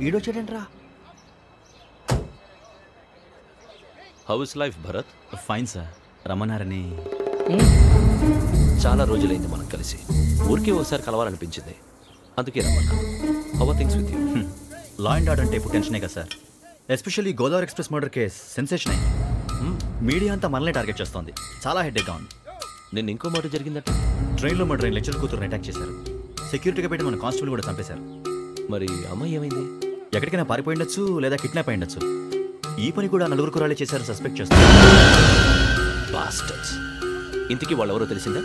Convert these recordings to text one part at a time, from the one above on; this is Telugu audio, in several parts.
ఈడొచ్చాడంట్రా. How is life Bharat? Fine sir. రమ్మన్నారని. చాలా రోజులైంది మనం కలిసి. ఊరికే ఒకసారి కలవాలనిపించింది, అందుకే రమ్మన్నా. How are things with you? Law and order అంటే ఇప్పుడు టెన్షనే కదా sir. Especially Godavari express murder case sensation అయింది. మీడియా అంతా మనల్ని టార్గెట్ చేస్తోంది. చాలా హెడ్ఏక్గా ఉంది. నిన్న ఇంకో మాట జరిగిందట. ట్రైన్లో మా ట్రైన్ లెక్చర్ కూతురుని అటాక్ చేశారు. సెక్యూరిటీగా పెట్టి మన కానిస్టేబుల్ కూడా చంపేశారు. మరి అమ్మాయి ఏమైంది? ఎక్కడికైనా పారిపోయిండొచ్చు లేదా కిడ్నాప్ అయ్యిండొచ్చు. ఈ పని కూడా 4 కురాలే చేశారు సస్పెక్ట్ చేస్తారు. బాస్టర్స్. ఇంతకీ వాళ్ళెవరో తెలిసిందా?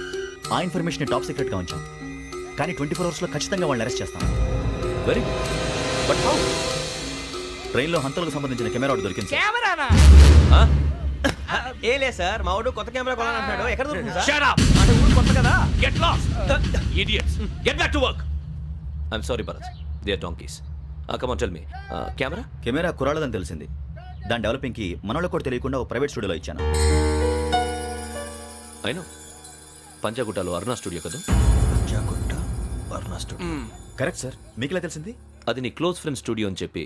ఆ ఇన్ఫర్మేషన్ టాప్ సీక్రెట్గా ఉంచాం, కానీ 24 అవర్స్లో ఖచ్చితంగా వాళ్ళని అరెస్ట్ చేస్తాం. Very good. But how? ట్రైన్లో హంతలకు సంబంధించిన కెమెరా ఒకటి దొరికింది. కెమెరానా? ఏలే సార్, మా వాడు కొత్త కెమెరా కొనాలంటున్నాడు. ఎక్కడ దొరుకుతుంది సార్? Shut up! అంటే ఊరు కొత్త కదా. Get lost! Idiots! Get back to work! I'm sorry, Bharat. They are donkeys. Come on, tell me. Camera? Camera కురాలదని తెలిసింది. దాని డెవలపింగ్కి మనలో కూడా తెలియకుండా ఒక ప్రైవేట్ స్టూడియోలో ఇచ్చాను. I know. పంజాగుట్టలో అరుణా స్టూడియో కదా? Panjagutta Aruna studio. Correct sir. మీకు ఎలా తెలిసింది? అది నీ క్లోజ్ ఫ్రెండ్ స్టూడియో అని చెప్పి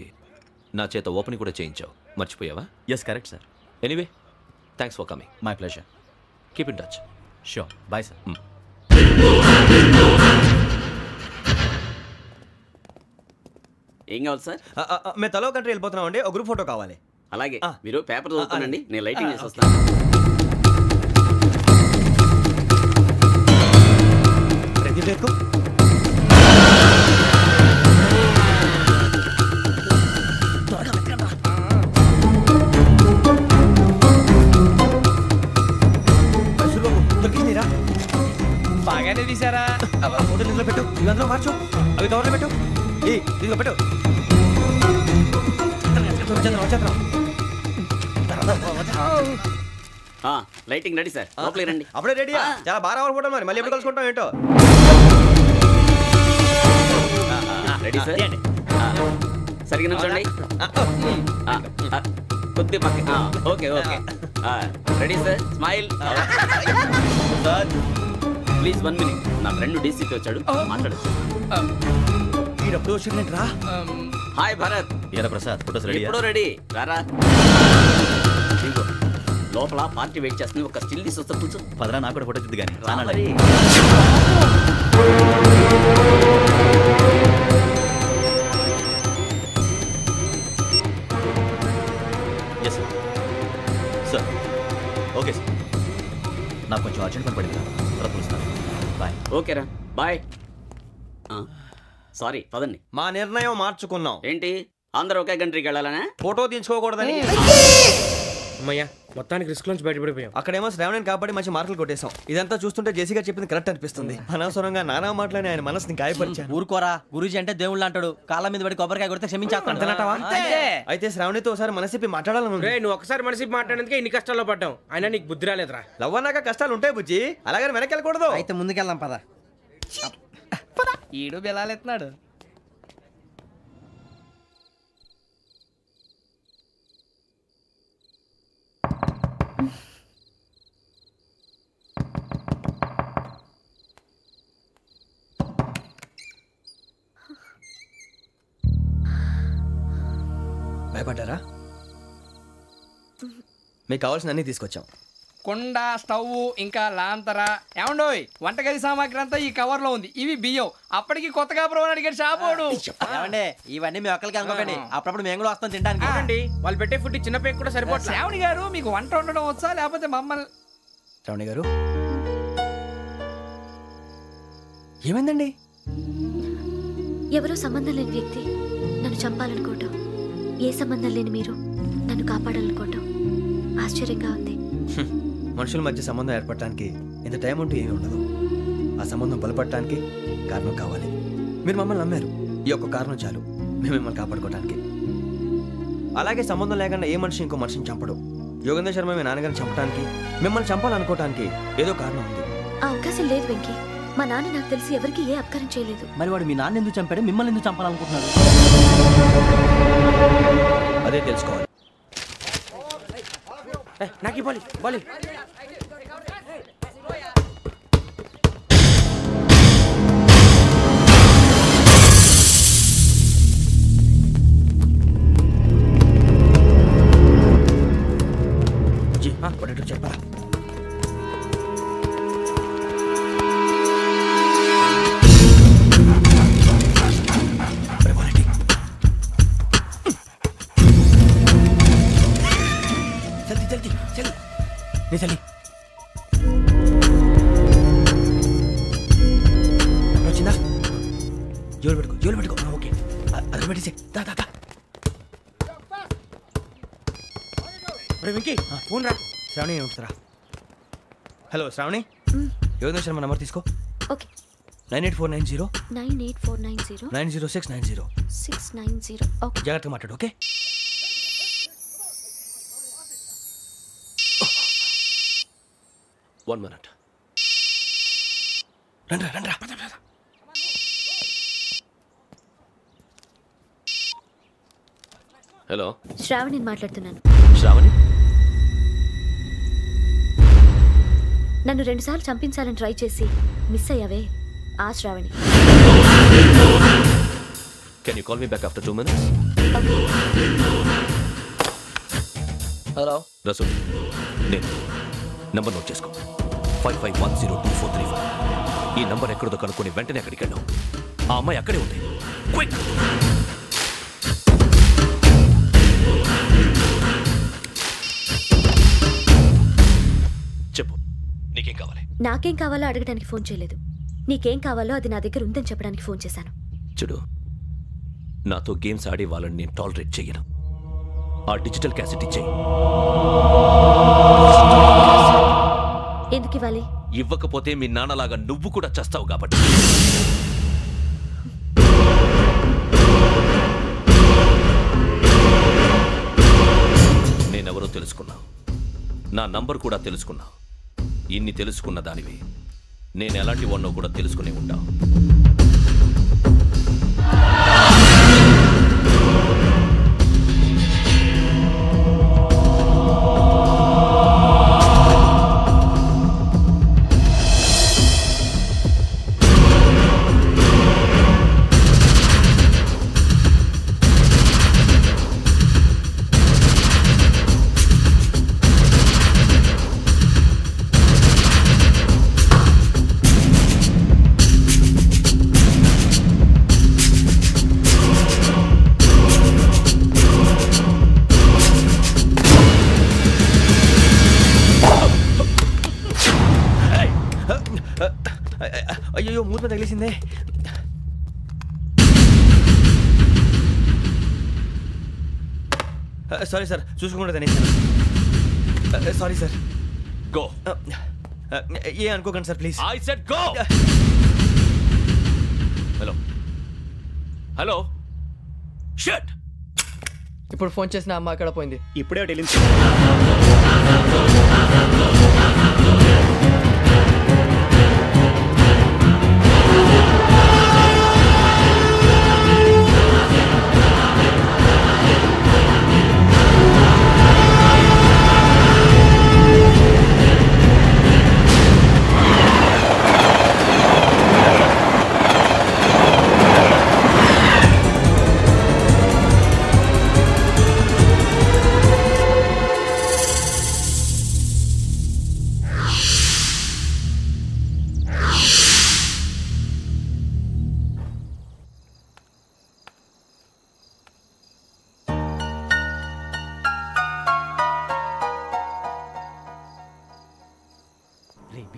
నా చేత ఓపెనింగ్ కూడా చేయించావు. మర్చిపోయావా? Yes correct sir. Anyway, thanks for coming. My pleasure. Keep in touch. Sure. Bye sir. ఏం కావాలి సార్? మేము తలో కంట్రీ వెళ్ళిపోతున్నాం అండి. ఒక గ్రూప్ ఫోటో కావాలి. అలాగే, మీరు పేపర్ చదువుతానండి, నేను లైటింగ్ చేసి వస్తాను. బాగానే తీసారా? ఫోటో ఇందులో పెట్టు, ఇవందులో మార్చు, అవి కవర్లో పెట్టు. ఇదిగో పెట్టు. లైటింగ్ రెడీ సార్, లోపలికి రండి. అప్పుడే రెడీ? చాలా బాగా రావాలి ఫోటో. మరి మళ్ళీ ఎప్పుడు కలుసుకుంటాం ఏంటో. Ready sir. సరిగ్గా నుంచోండి. కొద్ది పక్క. Okay okay. Ready sir. Smile. Please 1 minute. నా ఫ్రెండ్ డీసీకి వచ్చాడు, మాట్లాడచ్చు. ఎప్పుడు వచ్చిందంటరా? హాయ్ భరత్. ఏరా ప్రసాద్, ఫోటోస్ రెడీ? ఎప్పుడో రెడీ. రారా. లోపల పార్టీ వెయిట్ చేస్తుంది. ఒక స్టిల్ తీసి వస్తా, కూర్చో. పదరా, నాకు కూడా ఫోటో చూద్దు కానీ. Yes sir. Sir okay sir. నాకు కొంచెం అర్జెంట్ పని పడింది, తర్వాత పిలుస్తాను. బాయ్. ఓకేరా, బాయ్. సారీ, పదండి. మా నిర్ణయం మార్చుకున్నాం. ఏంటి, అందరూ ఒకే కంట్రీకి వెళ్ళాలనే? ఫోటో తీసుకోకూడదని. అమ్మయ్యా, మొత్తానికి రిస్క్ నుంచి బయటపడిపోయాం. అక్కడేమో శ్రావణిని కాబట్టి మంచి మార్కులు కొట్టేశాం. ఇదంతా చూస్తుంటే జేసీగా చెప్పింది కరెక్ట్ అనిపిస్తుంది. అనవసరంగా నానా మాటలని ఆయన మనసుని గాయపరిచాను. ఊరుకోరా, గురూజీ అంటే దేవుళ్ళు అంటాడు. కాళ్ళ మీద పడి కొబ్బరికాయ కొడితే క్షమించేస్తానంటావా? అయితే శ్రావణితో ఒకసారి మనసిప్పి మాట్లాడాలను. నువ్వు ఒకసారి మనసి మాట్లాడేందుకే ఇన్ని కష్టాల్లో పడ్డాం. అయినా నీకు బుద్ధి రాలేదురా. లవ్ అన్నాక కష్టాలు ఉంటాయి బుజ్జి, అలాగని వెనక్కి వెళ్ళకూడదు. అయితే ముందుకెళ్దాం పద. ఈడు బెలాలెత్తున్నాడు. భయపడ్డారా? మీకు కావాల్సిన అన్ని తీసుకొచ్చాం. కుండ, స్టవ్, ఇంకా లాంతర. ఏమండోయ్, వంటగది సామాగ్రి అంతా ఈ కవర్ లో ఉంది. ఇవి బియ్యం. అప్పటికి కొత్తగా బ్రౌన్ అడిగాడు షాపోడు. ఏమండి, ఇవన్నీ మీ ఒక్కరికి అనుకోకండి, అప్పుడప్పుడు మేము కూడా వస్తాం తినడానికి. చూడండి, వాళ్ళు పెట్టే ఫుడ్ చిన్న పేక్ కూడా సరిపోతుంది. శ్రావణి గారు, మీకు వంట వండడం వచ్చా లేకపోతే మమ్మల్ని? శ్రావణి గారు ఏమైందండి? ఎవరో సంబంధం లేని వ్యక్తి నన్ను చంపాలనుకోవటం, ఏ సంబంధం లేని మీరు నన్ను కాపాడాలనుకోవటం ఆశ్చర్యంగా ఉంది. మనుషుల మధ్య సంబంధం ఏర్పడటానికి ఇంత టైం ఉంటూ ఏమీ ఉండదు. ఆ సంబంధం బలపడటానికి కారణం కావాలి. మీరు మమ్మల్ని నమ్మారు, ఈ ఒక్క కారణం చాలు మేము మిమ్మల్ని కాపాడుకోవడానికి. అలాగే సంబంధం లేకుండా ఏ మనిషి ఇంకో మనిషిని చంపడు. యోగేంద్ర శర్మ మీ నాన్నగారిని చంపడానికి, మిమ్మల్ని చంపాలనుకోవటానికి ఏదో కారణం ఉంది. ఆ అవకాశం లేదు వెంకీ. మా నాన్న నాకు తెలిసి ఎవరికి ఏ అపకారం చేయలేదు. మరి వాడు మీ నాన్న ఎందుకు చంపాడు, మిమ్మల్ని ఎందుకు చంపాలనుకుంటున్నాడు? అదే తెలుసుకోవాలి. నాకు ఇవ్వాలి, బాలి. నీ తల్లి వచ్చిందా? జోలు పెట్టుకో. ఓకే, అది పెట్టేసి దా. వెంకీ ఫోన్ రా. శ్రావణి ఏమిటిరా? హలో శ్రావణి, యోగేంద్ర శర్మ నంబర్ తీసుకో. ఓకే. 98490 98490 90690. 690. ఓకే. జాగ్రత్తగా మాట్లాడు. ఓకే. One minute. రండ్రా. హలో, శ్రావణిని మాట్లాడుతున్నాను. శ్రావణి? నన్ను 2 సార్లు చంపించాలని ట్రై చేసి మిస్ అయ్యావే, ఆ Shravani. Can you call me back after 2 minutes? Hello Rasool, నేను నంబర్ నోట్ చేసుకో. 55102435. ఈ నంబర్ ఎక్కడదో కనుక్కొని వెంటనే అక్కడికి వెళ్ళాం. ఆ అమ్మాయి అక్కడే ఉంది. క్విక్! చెప్పు, నీకేం కావాలి? నాకేం కావాలో అడగడానికి ఫోన్ చేయలేదు. నీకేం కావాలో అది నా దగ్గర ఉందని చెప్పడానికి ఫోన్ చేశాను. చూడు, నాతో గేమ్స్ ఆడే వాళ్ళని నేను టాలరేట్ చెయ్యను. ఆ డిజిటల్ క్యాసెట్ ఇచ్చేయి. ఎందుకు ఇవ్వాలి? ఇవ్వకపోతే మీ నాన్నలాగా నువ్వు కూడా చస్తావు కాబట్టి. నేనెవరో తెలుసుకున్నావు, నా నంబర్ కూడా తెలుసుకున్నావు. ఇన్ని తెలుసుకున్న దానివి నేను ఎలాంటి వాడినో కూడా తెలుసుకునే ఉంటావు. అయ్యో, మూత తగిలేసిందే. సారీ సార్, చూసుకోకుండా తినేసాను. Sorry sir. గో. ఏ అనుకోకండి sir, please. I said go. Hello. Shut. ఇప్పుడు ఫోన్ చేసిన అమ్మ అక్కడ పోయింది. ఇప్పుడే వెళ్ళింది.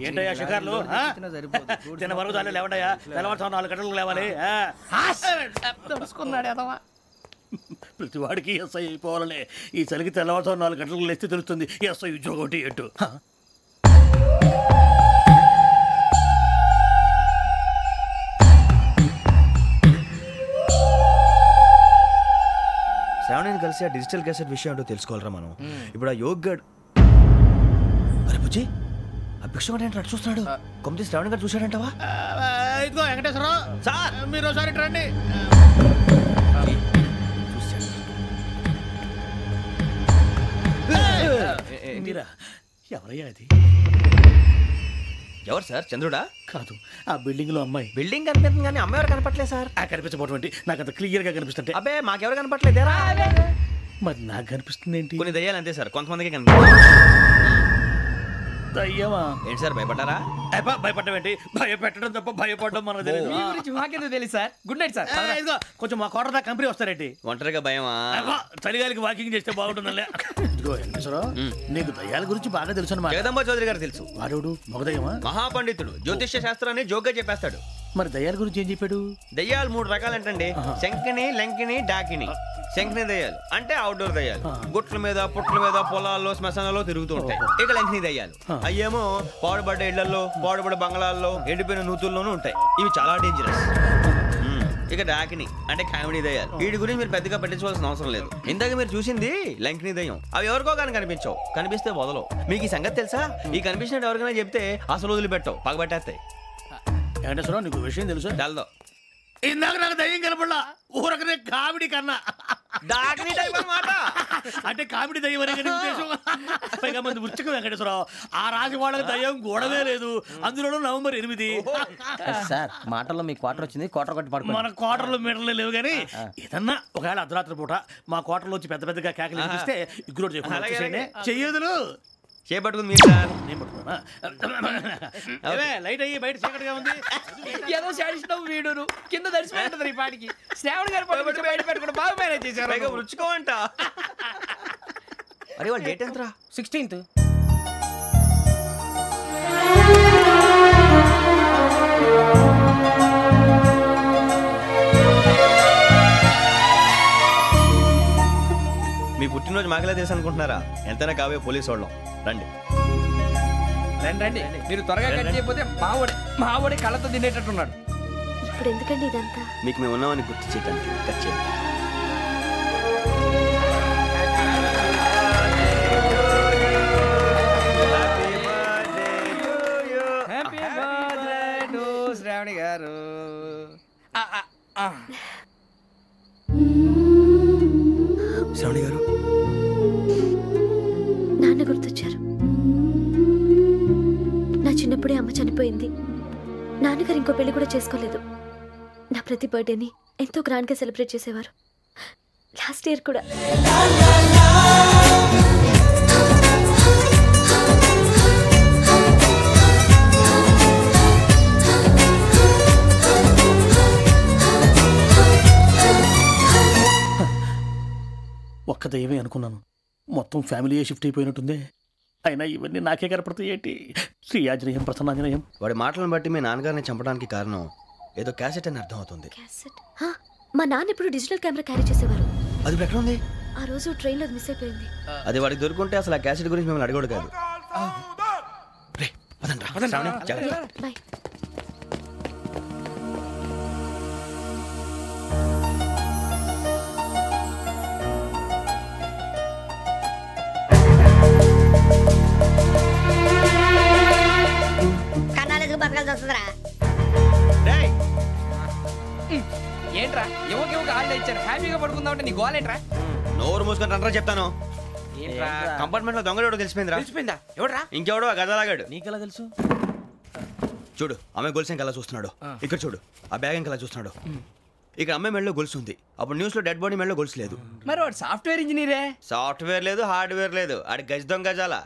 ఏంటయ్యా షికార్లు? తిన వరకు దాన్ని లేవండయ్యా. తెల్లవారుతో 4 గంటలకు లేవాలి. ప్రతి వాడికి ఎస్ఐ అయిపోవాలనే ఈ చలికి తెల్లవారుతో 4 గంటలకు లేస్తే తెలుస్తుంది ఎస్ఐ ఉద్యోగం ఒకటి ఎట్టు. శ్రావణిని కలిసి ఆ డిజిటల్ క్యాసెట్ విషయం ఏంటో తెలుసుకోవాలరా మనం. ఇప్పుడు ఆ యోగ్గడ్, అరే బుజ్జి, ఆ భిక్షం అంటే అటు చూస్తున్నాడు. కొమ్మతి శ్రావణి గారు చూశాడంటవా? ఇదిగో వెంకటేశ్వరరావు సార్, మీరు ఒకసారి రండి. ఎవరయ్యా అది? ఎవరు సార్? చంద్రుడా? కాదు, ఆ బిల్డింగ్ లో అమ్మాయి. బిల్డింగ్ కనిపిస్తుంది కానీ అమ్మాయి ఎవరు కనపట్లేదు సార్. కనిపించబోటువంటి నాకు అంత క్లియర్ గా కనిపిస్తుంటే. అబ్బే, మాకెవరు కనపట్లేదేరా? మరి నాకు కనిపిస్తుంది ఏంటి? కొన్ని దయ్యాలు అంతే సార్, కొంతమందికి కనిపిస్తుంది. దయ్యమా? ఏంటి సార్ భయపడ్డారా? భయపడ్డం భయపెట్టడం తప్ప భయపడడం మనకు తెలియదు. మీ గురించి మాకేదో తెలుసు సార్. Good night sir. ఇదిగో కొంచెం మా కోట దాకా కంపెనీ వస్తారేంటి? ఒంటరిగా భయమా? చలిగాలికి వాకింగ్ చేస్తే బాగుంటుందిలే. ఇదిగో వెంకటేశ్వరరావు, నీకు దయ్యాల గురించి బాగా తెలుసు అన్నమాట. జగదంబ చౌదరి గారు తెలుసు. వాడు మగదయ్యమా? మహాపండితుడు, జ్యోతిష్య శాస్త్రాన్ని జోగ్గా చెప్పేస్తాడు. మరి దయ్యాల గురించి ఏం చెప్పాడు? దయ్యాలు 3 రకాలంటండి. శంకిని, లంకిని, డాకిని. శంకిని దయ్యాలు అంటే అవుట్డోర్ దయ్యాలు, గుట్ల మీద పుట్ల మీద పొలాల్లో శ్మశానాల్లో తిరుగుతూ ఉంటాయి. ఇక లంకిని దయ్యాలు అయ్యేమో పాడుబడ్డ ఇళ్లలో, పాడుబడ్డ బంగ్లాల్లో, ఎండిపోయిన నూతుల్లోనూ ఉంటాయి. ఇవి చాలా డేంజరస్. ఇక డాకిని అంటే కామెడీ దయ్యాలు. వీటి గురించి మీరు పెద్దగా పట్టించుకోవాల్సిన అవసరం లేదు. ఇందాక మీరు చూసింది లంకిని దయ్యం. అవి ఎవరికో కానీ కనిపించవు, కనిపిస్తే వదలవు. మీకు ఈ సంగతి తెలుసా? ఈ కనిపించినట్టు ఎవరికైనా చెప్తే అసలు వదిలిపెట్టవు, పగబట్టేస్తాయి. వెంకటేశ్వరరావు, నీకు విషయం తెలుసు? డల్దో ఇందాక నాకు దయ్యం కనపడలా, ఊరకనే కామెడీ కన్నా. డాకిని టైప్ అన్నమాట. అంటే కామెడీ దయ్యం అనే కదా ఉద్దేశం. పైగా మంది ఉచ్చక వెంకటేశ్వరరావు, ఆ రాజు వాళ్ళకి దయ్యం గొడవే లేదు. అందులోనూ నవంబర్ 8. సార్ మాటల్లో మీ క్వార్టర్ వచ్చింది, క్వార్టర్ కొట్టి పడుకో. మన క్వార్టర్లో మీటర్లు లేవు కానీ ఏదన్నా ఒకవేళ అర్ధరాత్రి పూట మా క్వార్టర్లో వచ్చి పెద్ద పెద్దగా కేకలు వినిపిస్తే ఇగ్గురు చెయ్యదులు చేపట్టుకుంది మీరు సార్. నేను పట్టుకున్నా. లైట్ అయ్యి బయట చీకటిగా ఉంది. ఏదో శాడిస్తావు వీడును కింద దర్శనం ఈ పాటికి. శ్రావణ్ గారు పట్టుబట్టి బయట పెట్టుకుంటే బాగా మేనేజ్ చేశారు. రుచుకోవంట. అరే వాళ్ళు డేట్ ఎంతరా? 16th. మీ పుట్టినరోజు మాకలే తెలుసు అనుకుంటున్నారా? ఎంతైనా కావే పోలీసు వాళ్ళం. రండి రండి. మీరు త్వరగా కట్ చేయకపోతే మావడి కళ్ళతో తినేటట్టున్నాడు. ఇప్పుడు ఎందుకండి ఇదంతా? మీకు మేము ఉన్నామని గుర్తు చేయడానికి కట్ చేయండి. హ్యాపీ బర్త్డే టు శ్రావణి గారు. శ్రావణి గారు, నాన్న గుర్తొచ్చారు. నా చిన్నప్పుడే అమ్మ చనిపోయింది. నాన్నగారు ఇంకో పెళ్లి కూడా చేసుకోలేదు. నా ప్రతి బర్త్డేని ఎంతో గ్రాండ్గా సెలబ్రేట్ చేసేవారు. లాస్ట్ ఇయర్ కూడా. ఒక్క దయ్యమే అనుకున్నాను, మొత్తం ఫ్యామిలీ షిఫ్ట్ అయిపోయినట్టుందే. అయినా ఇవన్నీ నాకే కనపడతాయి ఏంటి? శ్రీ ఆంజనేయం ప్రసన్నాంజనేయం. వాడి మాటలను బట్టి మీ నాన్నగారిని చంపడానికి కారణం ఏదో క్యాసెట్ అని అర్థం అవుతుంది. క్యాసెట్? మా నాన్న ఇప్పుడు డిజిటల్ కెమెరా క్యారీ చేసేవారు. అది ఎక్కడ ఉంది? ఆ రోజు ట్రైన్లో మిస్ అయిపోయింది. అది వాడికి దొరుకుంటే అసలు ఆ క్యాసెట్ గురించి మిమ్మల్ని అడగడు కాదు. బాయ్. ఏంట్రా ఎవరికి హాలిడే ఇచ్చారు, హ్యాపీగా పడుకుందామంటే నీ గోలేంట్రా? నోరు మూసుకొని రండ్రా చెప్తాను. ఏంట్రా కంపార్ట్మెంట్ లో దొంగడు తెలిసిపోయిందిరా. తెలిసిపోయిందా? ఎవడ్రా? ఇంకెవడో ఆ గదలాగాడు. నీకెలా తెలుసు? చూడు, ఆమె గొలుసు ఇంకలా చూస్తున్నాడు. ఇక్కడ చూడు, ఆ బ్యాగ్ ఇంకలా చూస్తున్నాడు. ఇక్కడ అమ్మాయి మెడలో గొలుసు ఉంది. అప్పుడు న్యూస్ లో డెడ్ బాడీ మెడలో గొలుసు లేదు. మరి వాడు సాఫ్ట్వేర్ ఇంజనీరే. సాఫ్ట్వేర్ లేదు, హార్డ్వేర్ లేదు. ఆడి గజ దొంగ గజాల.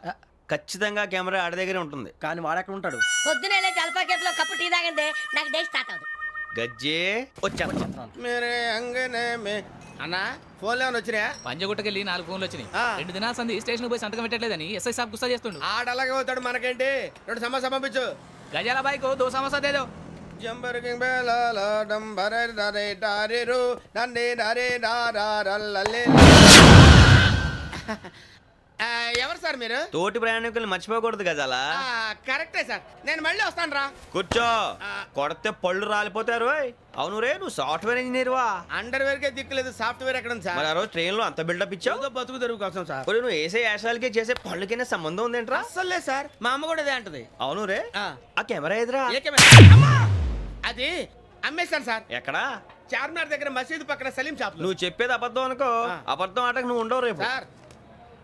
ఖచ్చితంగా కెమెరా ఆడి దగ్గరే ఉంటుంది. కానీ వాడెక్కడ ఉంటాడు? పొద్దునే లేచి అల్ఫా కేఫ్ లో కప్పు టీ తాగిందే నాకు డే స్టార్ట్ అవుతుంది. గజ్జే వచ్చా. అన్నా ఫోన్లో వచ్చినాయా? పంజగుట్టకెళ్ళి 4 ఫోన్లు వచ్చినాయి. 2 దినాల సంది స్టేషన్ పోయి సంతకం పెట్టలేదని ఎస్ఐ సాబ్ గుస్తా చేస్తుండు. ఆడలాగే పోతాడు, మనకేంటి? 2 సమస్య పంపించు. గజాల బైక్ 2 సమస్య దేదో. జంబరకింగ్ బేలాల డంబరే నరే డారేరు నన్నే నరే నారారల్లలే. ఎవరు సార్ మీరు? తోటి ప్రయాణికుల్ని మర్చిపోకూడదు గజాల. కరెక్టే సార్, నేను మళ్ళీ వస్తాను రా. కూర్చో, కొడితే పళ్ళు రాలిపోతారు. అవును రే, నువ్వు సాఫ్ట్వేర్ ఇంజనీర్ వా? అండర్వేర్ కే దిక్కులేదు, సాఫ్ట్వేర్ ఎక్కడ ఉంది సార్? మరి ఆ రోజు ట్రైన్ లో అంత బిల్డప్ ఇచ్చావు. బతుకు తెరుగు కోసం సార్. నువ్వు వేసే యాశాలకి చేసే పళ్ళకైనా సంబంధం ఉందేంట్రా? అస్సలే సార్, మా అమ్మ కూడా అదే అంటది. అవును రే, ఆ కెమెరా ఎదురా? అది అమ్మేశాను సార్. ఎక్కడా? చార్మినార్ దగ్గర మసీదు పక్కన సలీం షాప్. నువ్వు చెప్పేది అబద్ధం అనుకో. అబద్ధం ఆటకు నువ్వు ఉండవు రేపు. సార్,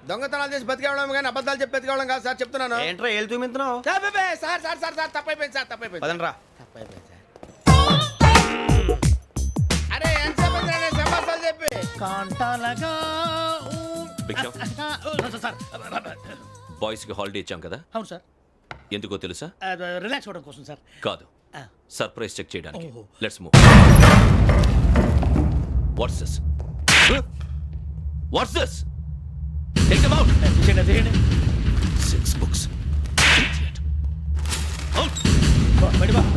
దొంగతనాలు చేసి బతికేవడం కానీ అబద్ధాలు చెప్పి బతికేవడం కాదు సార్, చెప్తున్నాను. ఏంట్రా ఏళ్ళు చూపించున్నావు? సార్ సార్ సార్ సార్ తప్పైపోయింది సార్, తప్పైపోయింది. పదండ్రా. తప్పైపోయింది సార్. అరే ఎంత సమాసాలు చెప్పి బాయ్స్ కి హాలిడే ఇచ్చాం కదా? అవును సార్. ఎందుకో తెలుసా? రిలాక్స్ అవ్వడం కోసం సార్. కాదు, సర్ప్రైజ్ చెక్ చేయడానికి. ఓహో. Let's move. What's this? What's this? Take them out. తీయండి. 6 books. Idiot. Out.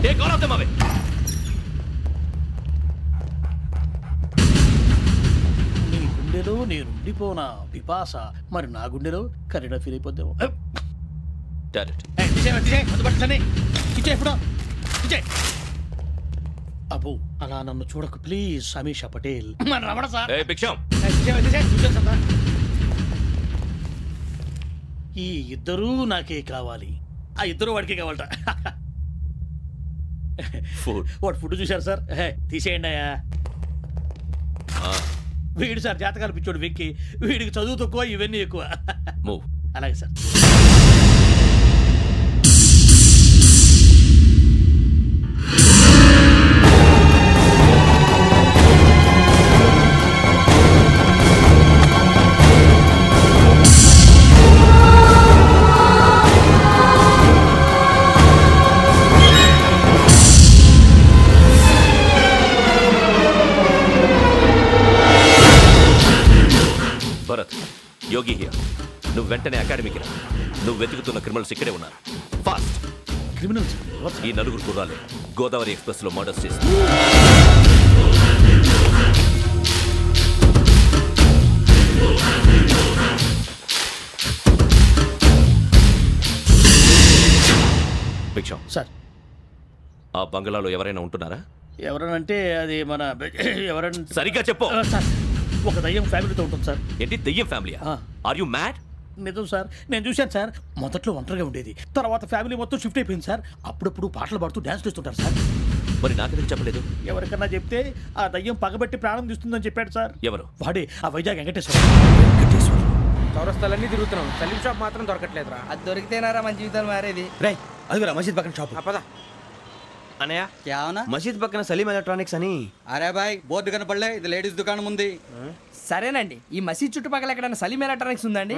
Take all of them away. నీ గుండెలో నేనుండిపోనా పిపాస, మరి నా గుండెలో కరీడా ఫీల్ అయిపోద్దాము. Direct. అబ్బో అలా నన్ను చూడకు please. Sameesha Patel. Hey, Biksham. ఈ ఇద్దరూ నాకే కావాలి. ఆ ఇద్దరు వాడికే కావాలట. Food. వాడు ఫుడ్ చూశారు సార్. తీసేయండి అయ్యా. వీడు సార్ జాతకాలు పిచ్చోడు వెక్కి, వీడికి చదువు తక్కువ ఇవన్నీ ఎక్కువ. Move. అలాగే సార్. Bharat, Yogi here. నువ్వు వెంటనే అకాడమీకి రా. నువ్వు వెతుకుతున్న క్రిమినల్స్ ఇక్కడే ఉన్నారు. ఫాస్ట్. క్రిమినల్స్? ఈ నలుగురు కుర్రాలే గోదావరి ఎక్స్ప్రెస్ లో మర్డర్స్ చేసి. భిక్షం సార్, ఆ బంగ్లాలో ఎవరైనా ఉంటున్నారా? ఎవరనంటే అది మన ఎవరంటే సరిగ్గా చెప్పు సార్. ఒక దయ్యం ఫ్యామిలీతో ఉంటుంది సార్. ఏంటి దయ్యం ఫ్యామిలీ? Are you mad? నిజం సార్, నేను చూశాను సార్. మొదట్లో ఒంటరిగా ఉండేది, తర్వాత ఫ్యామిలీ మొత్తం షిఫ్ట్ అయిపోయింది సార్. అప్పుడప్పుడు పాటలు పాడుతూ డ్యాన్స్ చేస్తుంటారు సార్. మరి నాకెందుకు చెప్పలేదు? ఎవరికన్నా చెప్తే ఆ దయ్యం పగబెట్టి ప్రాణం తీస్తుందని చెప్పాడు సార్. ఎవరు? వాడే, ఆ వైజాగ్ వెంకటేశ్వర. చౌరస్తాలన్నీ తిరుగుతున్నాం, సలీం షాప్ మాత్రం దొరకట్లేదురా. అది దొరికితేనారా మన జీవితాలు మారేది. రే అదిగురా మసీద్ పక్కన షాప్. పద. అనయ్య क्या होना? మసీద్ పక్కన సలీం ఎలక్ట్రానిక్స్ అని. अरे भाई బోర్డు కనపడలే, ఇది లేడీస్ దుకాణం ఉంది. సరేనండి, ఈ మసీద్ చుట్టుపక్కల ఎక్కడైనా సలీం ఎలక్ట్రానిక్స్ ఉందండి?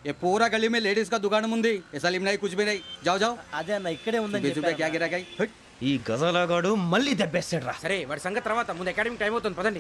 ये पूरा गली में लेडीज का दुकान मुंदी. ये सलीम नहीं, कुछ भी नहीं. जाओ जाओ. అదే అన్న ఇక్కడే ఉందని बीस रुपए क्या गिरा गई? ఈ గజాలగాడు మళ్ళీ దెబ్బేస్తాడు రా. సరే వాడి సంగతి తర్వాత, ముందు అకాడమిక్ టైం అవుతుంది, పదండి.